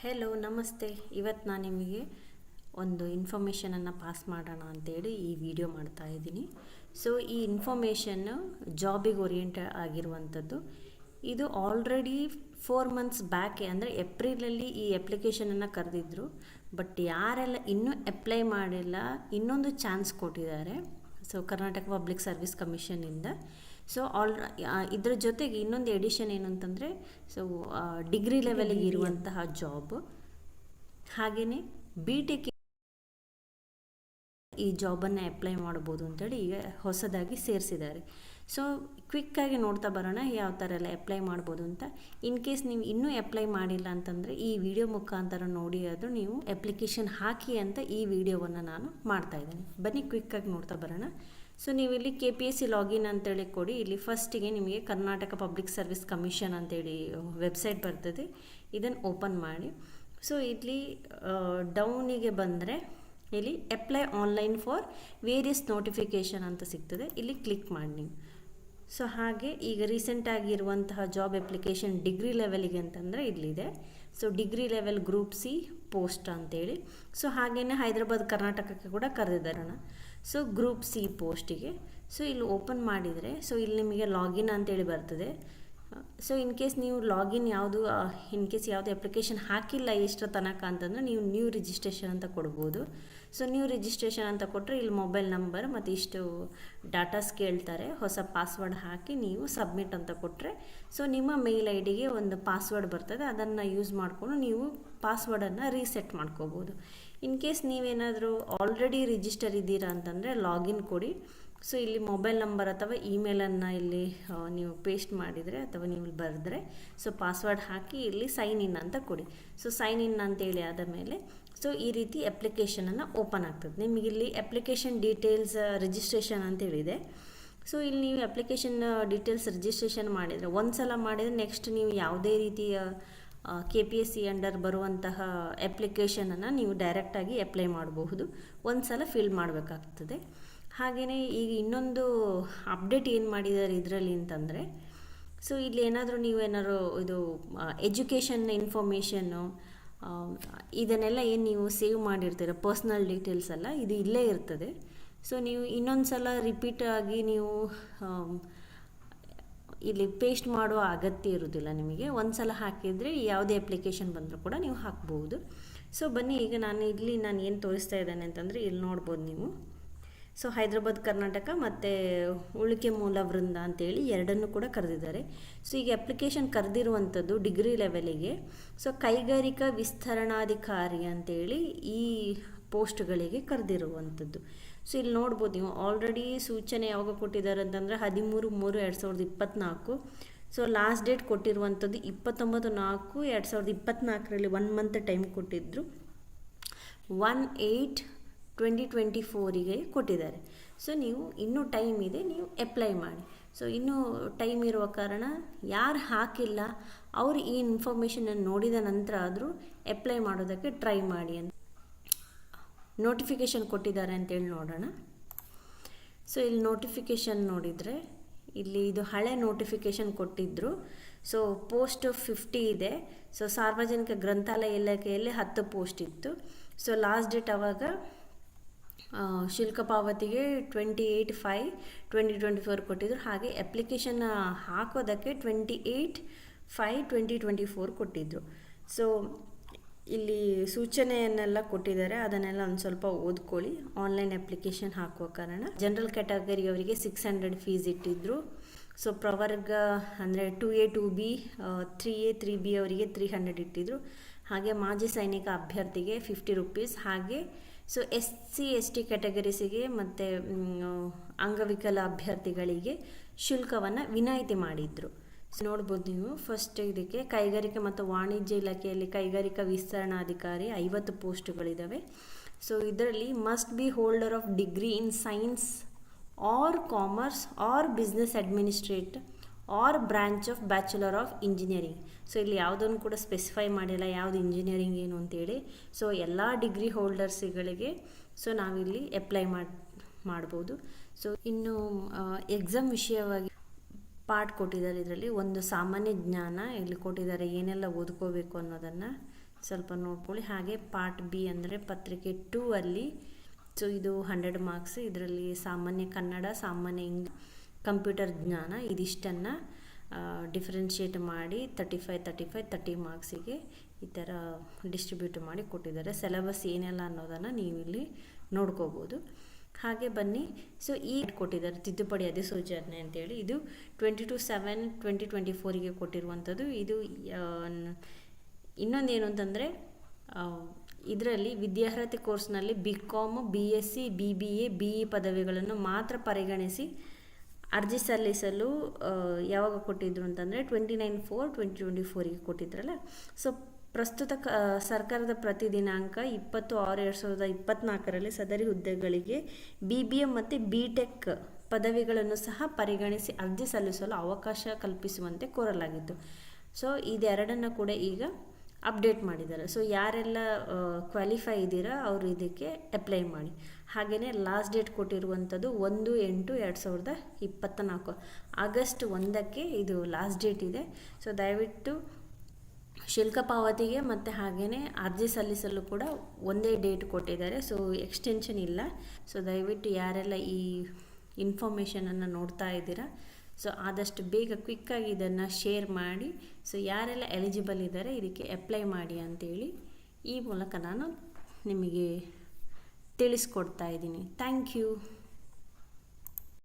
Hello ನಮಸ್ತೆ. ಇವತ್ತು ನಾನು ನಿಮಗೆ ಒಂದು ಇನ್ಫಾರ್ಮೇಷನನ್ನು ಪಾಸ್ ಮಾಡೋಣ ಅಂತೇಳಿ ಈ ವಿಡಿಯೋ ಮಾಡ್ತಾ ಇದ್ದೀನಿ. ಸೊ ಈ ಇನ್ಫಾರ್ಮೇಷನ್ನು ಜಾಬಿಗೆ ಓರಿಯೆಂಟ್ ಆಗಿರುವಂಥದ್ದು. ಇದು ಆಲ್ರೆಡಿ 4 ಮಂತ್ಸ್ ಬ್ಯಾಕ್ ಅಂದರೆ ಏಪ್ರಿಲಲ್ಲಿ ಈ ಅಪ್ಲಿಕೇಶನನ್ನು ಕರೆದಿದ್ರು. ಬಟ್ ಯಾರೆಲ್ಲ ಇನ್ನೂ ಅಪ್ಲೈ ಮಾಡಿಲ್ಲ ಇನ್ನೊಂದು ಚಾನ್ಸ್ ಕೊಟ್ಟಿದ್ದಾರೆ. ಸೊ ಕರ್ನಾಟಕ ಪಬ್ಲಿಕ್ ಸರ್ವಿಸ್ ಕಮಿಷನಿಂದ. ಸೊ ಇದ್ರ ಜೊತೆಗೆ ಇನ್ನೊಂದು ಎಡಿಷನ್ ಏನು ಅಂತಂದರೆ, ಸೊ ಡಿಗ್ರಿ ಲೆವೆಲಿಗೆ ಇರುವಂತಹ ಜಾಬ್, ಹಾಗೆಯೇ BTech ಈ ಜಾಬನ್ನು ಅಪ್ಲೈ ಮಾಡ್ಬೋದು ಅಂತೇಳಿ ಈಗ ಹೊಸದಾಗಿ ಸೇರಿಸಿದ್ದಾರೆ. ಸೊ ಕ್ವಿಕ್ಕಾಗಿ ನೋಡ್ತಾ ಬರೋಣ ಯಾವ ಥರ ಎಲ್ಲ ಅಪ್ಲೈ ಮಾಡ್ಬೋದು ಅಂತ. ಇನ್ ಕೇಸ್ ನೀವು ಇನ್ನೂ ಅಪ್ಲೈ ಮಾಡಿಲ್ಲ ಅಂತಂದರೆ ಈ ವಿಡಿಯೋ ಮುಖಾಂತರ ನೋಡಿ ಅದು ನೀವು ಅಪ್ಲಿಕೇಶನ್ ಹಾಕಿ ಅಂತ ಈ ವಿಡಿಯೋವನ್ನು ನಾನು ಮಾಡ್ತಾಯಿದ್ದೀನಿ. ಬನ್ನಿ ಕ್ವಿಕ್ಕಾಗಿ ನೋಡ್ತಾ ಬರೋಣ. ಸೊ ನೀವು ಇಲ್ಲಿ KPSC ಲಾಗಿನ್ ಅಂತೇಳಿ ಕೊಡಿ. ಇಲ್ಲಿ ಫಸ್ಟಿಗೆ ನಿಮಗೆ ಕರ್ನಾಟಕ ಪಬ್ಲಿಕ್ ಸರ್ವಿಸ್ ಕಮಿಷನ್ ಅಂತೇಳಿ ವೆಬ್ಸೈಟ್ ಬರ್ತದೆ, ಇದನ್ನು ಓಪನ್ ಮಾಡಿ. ಸೊ ಇಲ್ಲಿ ಡೌನಿಗೆ ಬಂದರೆ ಇಲ್ಲಿ apply online for various notification ಅಂತ ಸಿಗ್ತದೆ, ಇಲ್ಲಿ ಕ್ಲಿಕ್ ಮಾಡಿ ನೀವು. ಸೊ ಹಾಗೆ ಈಗ ರೀಸೆಂಟಾಗಿರುವಂತಹ ಜಾಬ್ ಅಪ್ಲಿಕೇಶನ್ ಡಿಗ್ರಿ ಲೆವೆಲಿಗೆ ಅಂತಂದರೆ ಇಲ್ಲಿದೆ. So degree level group C post ಅಂತೇಳಿ. ಸೊ ಹಾಗೆಯೇ ಹೈದರಾಬಾದ್ ಕರ್ನಾಟಕಕ್ಕೆ ಕೂಡ ಕರೆದಿದ್ದಾರಣ. ಸೊ ಗ್ರೂಪ್ C ಪೋಸ್ಟಿಗೆ. ಸೊ ಇಲ್ಲಿ ಓಪನ್ ಮಾಡಿದರೆ ಸೊ ಇಲ್ಲಿ ನಿಮಗೆ ಲಾಗಿನ್ ಅಂತೇಳಿ ಬರ್ತದೆ. ಸೊ ಇನ್ ಕೇಸ್ ನೀವು ಲಾಗಿನ್ ಯಾವುದು ಅಪ್ಲಿಕೇಶನ್ ಹಾಕಿಲ್ಲ ಎಷ್ಟರ ತನಕ ಅಂತಂದರೆ ನೀವು ನ್ಯೂ ರಿಜಿಸ್ಟ್ರೇಷನ್ ಅಂತ ಕೊಡ್ಬೋದು. ಸೊ ನ್ಯೂ ರಿಜಿಸ್ಟ್ರೇಷನ್ ಅಂತ ಕೊಟ್ಟರೆ ಇಲ್ಲಿ ಮೊಬೈಲ್ ನಂಬರ್ ಮತ್ತು ಇಷ್ಟು ಡಾಟಾಸ್ ಕೇಳ್ತಾರೆ. ಹೊಸ ಪಾಸ್ವರ್ಡ್ ಹಾಕಿ ನೀವು ಸಬ್ಮಿಟ್ ಅಂತ ಕೊಟ್ಟರೆ ಸೊ ನಿಮ್ಮ ಮೇಲ್ ಐಡಿಗೆ ಒಂದು ಪಾಸ್ವರ್ಡ್ ಬರ್ತದೆ, ಅದನ್ನು ಯೂಸ್ ಮಾಡಿಕೊಂಡು ನೀವು ಪಾಸ್ವರ್ಡನ್ನು ರೀಸೆಟ್ ಮಾಡ್ಕೋಬೋದು. ಇನ್ ಕೇಸ್ ನೀವೇನಾದರೂ ಆಲ್ರೆಡಿ ರಿಜಿಸ್ಟರ್ ಇದ್ದೀರಾ ಅಂತಂದರೆ ಲಾಗಿನ್ ಕೊಡಿ. ಸೊ ಇಲ್ಲಿ ಮೊಬೈಲ್ ನಂಬರ್ ಅಥವಾ ಇಮೇಲನ್ನು ಇಲ್ಲಿ ನೀವು ಪೇಸ್ಟ್ ಮಾಡಿದರೆ ಅಥವಾ ನೀವು ಬರೆದ್ರೆ ಸೊ ಪಾಸ್ವರ್ಡ್ ಹಾಕಿ ಇಲ್ಲಿ ಸೈನ್ ಇನ್ ಅಂತ ಕೊಡಿ. ಸೊ ಸೈನ್ ಇನ್ ಅಂತೇಳಿ ಆದ ಮೇಲೆ ಸೊ ಈ ರೀತಿ ಅಪ್ಲಿಕೇಶನನ್ನು ಓಪನ್ ಆಗ್ತದೆ. ನಿಮಗಿಲ್ಲಿ ಅಪ್ಲಿಕೇಶನ್ ಡೀಟೇಲ್ಸ್ ರಿಜಿಸ್ಟ್ರೇಷನ್ ಅಂತೇಳಿದೆ. ಸೊ ಇಲ್ಲಿ ನೀವು ಅಪ್ಲಿಕೇಶನ್ ಡೀಟೇಲ್ಸ್ ರಿಜಿಸ್ಟ್ರೇಷನ್ ಮಾಡಿದರೆ ಒಂದು ಸಲ ಮಾಡಿದರೆ ನೆಕ್ಸ್ಟ್ ನೀವು ಯಾವುದೇ ರೀತಿಯ KPSC ಅಂಡರ್ ಬರುವಂತಹ ಅಪ್ಲಿಕೇಶನನ್ನು ನೀವು ಡೈರೆಕ್ಟಾಗಿ ಅಪ್ಲೈ ಮಾಡಬಹುದು. ಒಂದು ಸಲ ಫಿಲ್ ಮಾಡಬೇಕಾಗ್ತದೆ. ಹಾಗೆಯೇ ಈಗ ಇನ್ನೊಂದು ಅಪ್ಡೇಟ್ ಏನು ಮಾಡಿದ್ದಾರೆ ಇದರಲ್ಲಿ ಅಂತಂದರೆ, ಸೊ ಇಲ್ಲಿ ಏನಾದರೂ ನೀವೇನಾದ್ರು ಇದು ಎಜುಕೇಷನ್ ಇನ್ಫಾರ್ಮೇಷನ್ನು ಇದನ್ನೆಲ್ಲ ಏನು ನೀವು ಸೇವ್ ಮಾಡಿರ್ತೀರ ಪರ್ಸ್ನಲ್ ಡೀಟೇಲ್ಸ್ ಎಲ್ಲ ಇದು ಇಲ್ಲೇ ಇರ್ತದೆ. ಸೊ ನೀವು ಇನ್ನೊಂದು ಸಲ ರಿಪೀಟ್ ಆಗಿ ನೀವು ಇಲ್ಲಿ ಪೇಸ್ಟ್ ಮಾಡುವ ಅಗತ್ಯ ಇರೋದಿಲ್ಲ ನಿಮಗೆ. ಒಂದು ಸಲ ಹಾಕಿದರೆ ಯಾವುದೇ ಅಪ್ಲಿಕೇಶನ್ ಬಂದರೂ ಕೂಡ ನೀವು ಹಾಕ್ಬೋದು. ಸೊ ಬನ್ನಿ ಈಗ ನಾನು ಏನು ತೋರಿಸ್ತಾ ಇದ್ದೇನೆ ಅಂತಂದರೆ ಇಲ್ಲಿ ನೋಡ್ಬೋದು ನೀವು. ಸೊ ಹೈದರಾಬಾದ್ ಕರ್ನಾಟಕ ಮತ್ತು ಉಳಿಕೆ ಮೂಲ ವೃಂದ ಅಂತೇಳಿ ಎರಡನ್ನೂ ಕೂಡ ಕರೆದಿದ್ದಾರೆ. ಸೊ ಈಗ ಅಪ್ಲಿಕೇಶನ್ ಕರೆದಿರುವಂಥದ್ದು ಡಿಗ್ರಿ ಲೆವೆಲಿಗೆ ಸೊ ಕೈಗಾರಿಕಾ ವಿಸ್ತರಣಾಧಿಕಾರಿ ಅಂತೇಳಿ ಈ ಪೋಸ್ಟ್ಗಳಿಗೆ ಕರೆದಿರುವಂಥದ್ದು. ಸೊ ಇಲ್ಲಿ ನೋಡ್ಬೋದು ನೀವು ಆಲ್ರೆಡಿ ಸೂಚನೆ ಯಾವಾಗ ಕೊಟ್ಟಿದ್ದಾರೆ ಅಂತಂದರೆ 13/3/2024. ಸೊ ಲಾಸ್ಟ್ ಡೇಟ್ ಕೊಟ್ಟಿರುವಂಥದ್ದು 29/4/2024 1 ಮಂತ್ ಟೈಮ್ ಕೊಟ್ಟಿದ್ದರು. 1/8/2024 ಕೊಟ್ಟಿದ್ದಾರೆ. ಸೊ ನೀವು ಇನ್ನೂ ಟೈಮ್ ಇದೆ, ನೀವು ಅಪ್ಲೈ ಮಾಡಿ. ಸೊ ಇನ್ನೂ ಟೈಮ್ ಇರುವ ಕಾರಣ ಯಾರು ಹಾಕಿಲ್ಲ ಅವರು ಈ ಇನ್ಫಾರ್ಮೇಷನನ್ನು ನೋಡಿದ ನಂತರ ಆದರೂ ಅಪ್ಲೈ ಮಾಡೋದಕ್ಕೆ ಟ್ರೈ ಮಾಡಿ ಅಂತ ನೋಟಿಫಿಕೇಷನ್ ಕೊಟ್ಟಿದ್ದಾರೆ ಅಂತೇಳಿ ನೋಡೋಣ. ಸೊ ಇಲ್ಲಿ ನೋಟಿಫಿಕೇಷನ್ ನೋಡಿದರೆ ಇಲ್ಲಿ ಇದು ಹಳೆ ನೋಟಿಫಿಕೇಷನ್ ಕೊಟ್ಟಿದ್ದರು. ಸೊ ಪೋಸ್ಟ್ 50 ಇದೆ. ಸೊ ಸಾರ್ವಜನಿಕ ಗ್ರಂಥಾಲಯ ಇಲಾಖೆಯಲ್ಲಿ 10 ಪೋಸ್ಟ್ ಇತ್ತು. ಸೊ ಲಾಸ್ಟ್ ಡೇಟ್ ಆವಾಗ ಶುಲ್ಕ ಪಾವತಿಗೆ 28/5/2024 ಕೊಟ್ಟಿದ್ರು. ಹಾಗೆ ಅಪ್ಲಿಕೇಶನ್ ಹಾಕೋದಕ್ಕೆ 28/5/2024 ಕೊಟ್ಟಿದ್ದರು. ಸೊ ಇಲ್ಲಿ ಸೂಚನೆಯನ್ನೆಲ್ಲ ಕೊಟ್ಟಿದ್ದಾರೆ, ಅದನ್ನೆಲ್ಲ ಒಂದು ಸ್ವಲ್ಪ ಓದ್ಕೊಳ್ಳಿ. ಆನ್ಲೈನ್ ಅಪ್ಲಿಕೇಶನ್ ಹಾಕುವ ಕಾರಣ ಜನರಲ್ ಕ್ಯಾಟಗರಿ ಅವರಿಗೆ 600 ಫೀಸ್ ಇಟ್ಟಿದ್ದರು. ಸೊ ಪ್ರವರ್ಗ ಅಂದರೆ 2A 2B 3A 3B ಅವರಿಗೆ 300 ಇಟ್ಟಿದ್ದರು. ಹಾಗೆ ಮಾಜಿ ಸೈನಿಕ ಅಭ್ಯರ್ಥಿಗೆ 50 ರೂಪೀಸ್. ಹಾಗೆ ಸೊ SC ST ಕ್ಯಾಟಗರೀಸಿಗೆ ಮತ್ತು ಅಂಗವಿಕಲ ಅಭ್ಯರ್ಥಿಗಳಿಗೆ ಶುಲ್ಕವನ್ನು ವಿನಾಯಿತಿ ಮಾಡಿದರು. ಸೊ ನೋಡ್ಬೋದು ನೀವು ಫಸ್ಟ್ ಇದಕ್ಕೆ ಕೈಗಾರಿಕೆ ಮತ್ತು ವಾಣಿಜ್ಯ ಇಲಾಖೆಯಲ್ಲಿ ಕೈಗಾರಿಕಾ ವಿಸ್ತರಣಾಧಿಕಾರಿ 50 ಪೋಸ್ಟ್ಗಳಿದ್ದಾವೆ. ಸೊ ಇದರಲ್ಲಿ must be holder of degree in science or commerce or business administrate or branch of bachelor of engineering. So ಇಲ್ಲಿ ಯಾವುದನ್ನು ಕೂಡ ಸ್ಪೆಸಿಫೈ ಮಾಡಿಲ್ಲ ಯಾವುದು ಇಂಜಿನಿಯರಿಂಗ್ ಏನು ಅಂತೇಳಿ. ಸೊ ಎಲ್ಲ ಡಿಗ್ರಿ ಹೋಲ್ಡರ್ಸ್ಗಳಿಗೆ ಸೊ ನಾವಿಲ್ಲಿ ಅಪ್ಲೈ ಮಾಡ್ಬೋದು. ಸೊ ಇನ್ನು ಎಕ್ಸಾಮ್ ವಿಷಯವಾಗಿ ಪಾರ್ಟ್ ಕೊಟ್ಟಿದ್ದಾರೆ. ಇದರಲ್ಲಿ ಒಂದು ಸಾಮಾನ್ಯ ಜ್ಞಾನ ಇಲ್ಲಿ ಕೊಟ್ಟಿದ್ದಾರೆ, ಏನೆಲ್ಲ ಓದ್ಕೋಬೇಕು ಅನ್ನೋದನ್ನು. ಸ್ವಲ್ಪ ನೋಡ್ಕೊಳ್ಳಿ. ಹಾಗೆ ಪಾರ್ಟ್ ಬಿ ಅಂದರೆ ಪತ್ರಿಕೆ 2 ಅಲ್ಲಿ ಸೊ ಇದು 100 ಮಾರ್ಕ್ಸ್. ಇದರಲ್ಲಿ ಸಾಮಾನ್ಯ ಕನ್ನಡ, ಸಾಮಾನ್ಯ ಕಂಪ್ಯೂಟರ್ ಜ್ಞಾನ ಇದಿಷ್ಟನ್ನು ಡಿಫ್ರೆನ್ಷಿಯೇಟ್ ಮಾಡಿ 30 ಮಾರ್ಕ್ಸಿಗೆ ಈ ಥರ ಡಿಸ್ಟ್ರಿಬ್ಯೂಟ್ ಮಾಡಿ ಕೊಟ್ಟಿದ್ದಾರೆ. ಸಿಲೆಬಸ್ ಏನೆಲ್ಲ ಅನ್ನೋದನ್ನು ನೀವು ಇಲ್ಲಿ ನೋಡ್ಕೋಬೋದು. ಹಾಗೆ ಬನ್ನಿ, ಸೊ ಕೊಟ್ಟಿದ್ದಾರೆ ತಿದ್ದುಪಡಿ ಅಧಿಸೂಚನೆ ಅಂತೇಳಿ. ಇದು 22/7/2024ಗೆ ಕೊಟ್ಟಿರುವಂಥದ್ದು. ಇದು ಇನ್ನೊಂದೇನು ಅಂತಂದರೆ ಇದರಲ್ಲಿ ವಿದ್ಯಾರ್ಹತೆ ಕೋರ್ಸ್ನಲ್ಲಿ BCom, BSc, BBA, BE ಪದವಿಗಳನ್ನು ಮಾತ್ರ ಪರಿಗಣಿಸಿ ಅರ್ಜಿ ಸಲ್ಲಿಸಲು ಯಾವಾಗ ಕೊಟ್ಟಿದ್ರು ಅಂತಂದರೆ 29/4/2024ಗೆ ಕೊಟ್ಟಿದ್ರಲ್ಲ. ಸೊ ಪ್ರಸ್ತುತ ಸರ್ಕಾರದ ಪ್ರತಿ ದಿನಾಂಕ 20/6/2024ರಲ್ಲಿ ಸದರಿ ಹುದ್ದೆಗಳಿಗೆ BBA ಮತ್ತು BTech ಪದವಿಗಳನ್ನು ಸಹ ಪರಿಗಣಿಸಿ ಅರ್ಜಿ ಸಲ್ಲಿಸಲು ಅವಕಾಶ ಕಲ್ಪಿಸುವಂತೆ ಕೋರಲಾಗಿತ್ತು. ಸೊ ಇದೆರಡನ್ನು ಕೂಡ ಈಗ ಅಪ್ಡೇಟ್ ಮಾಡಿದ್ದಾರೆ. ಸೊ ಯಾರೆಲ್ಲ ಕ್ವಾಲಿಫೈ ಇದ್ದೀರಾ ಅವರು ಇದಕ್ಕೆ ಅಪ್ಲೈ ಮಾಡಿ. ಹಾಗೆಯೇ ಲಾಸ್ಟ್ ಡೇಟ್ ಕೊಟ್ಟಿರುವಂಥದ್ದು 1/8/2024 ಆಗಸ್ಟ್ 1ಕ್ಕೆ ಇದು ಲಾಸ್ಟ್ ಡೇಟ್ ಇದೆ. ಸೊ ದಯವಿಟ್ಟು ಶುಲ್ಕ ಪಾವತಿಗೆ ಮತ್ತು ಹಾಗೆಯೇ ಅರ್ಜಿ ಸಲ್ಲಿಸಲು ಕೂಡ ಒಂದೇ ಡೇಟ್ ಕೊಟ್ಟಿದ್ದಾರೆ. ಸೊ ಎಕ್ಸ್ಟೆನ್ಷನ್ ಇಲ್ಲ. ಸೊ ದಯವಿಟ್ಟು ಯಾರೆಲ್ಲ ಈ ಇನ್ಫಾರ್ಮೇಷನನ್ನು ನೋಡ್ತಾ ಇದ್ದೀರಾ, ಸೊ ಆದಷ್ಟು ಬೇಗ ಕ್ವಿಕ್ಕಾಗಿ ಇದನ್ನು ಶೇರ್ ಮಾಡಿ. ಸೊ ಯಾರೆಲ್ಲ ಎಲಿಜಿಬಲ್ ಇದ್ದಾರೆ ಇದಕ್ಕೆ ಅಪ್ಲೈ ಮಾಡಿ ಅಂತೇಳಿ ಈ ಮೂಲಕ ನಾನು ನಿಮಗೆ ತಿಳಿಸ್ಕೊಡ್ತಾ ಇದ್ದೀನಿ. Thank you.